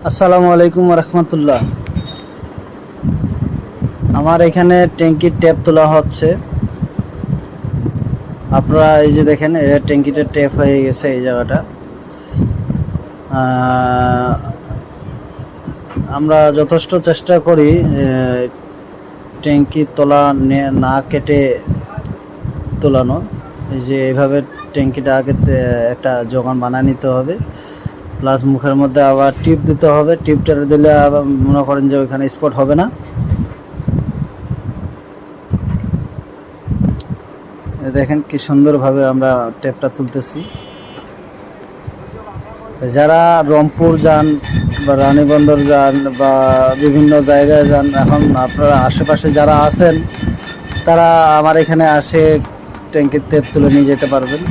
আসসালামু আলাইকুম রহমতুল্লাহ। আমার এখানে ট্যাঙ্কির ট্যাপ তোলা হচ্ছে। আপনারা এই যে দেখেন, এটা ট্যাঙ্কিটা ট্যাপ হয়ে গেছে এই জায়গাটা। আমরা যথেষ্ট চেষ্টা করি ট্যাঙ্কি তোলা না কেটে তোলানো। এই যে এইভাবে ট্যাঙ্কিটা আগে একটা যোগান বানিয়ে নিতে হবে, প্লাস মুখের মধ্যে আবার টিপ দিতে হবে। টিপটা দিলে আবার মনে করেন যে ওইখানে স্পট হবে না। দেখেন কি সুন্দরভাবে আমরা টেপটা তুলতেছি। যারা রংপুর যান বা রানীবন্দর যান বা বিভিন্ন জায়গায় যান, এখন আপনারা আশেপাশে যারা আছেন তারা আমার এখানে আসে ট্যাঙ্কির তেল তুলে নিয়ে যেতে পারবেন।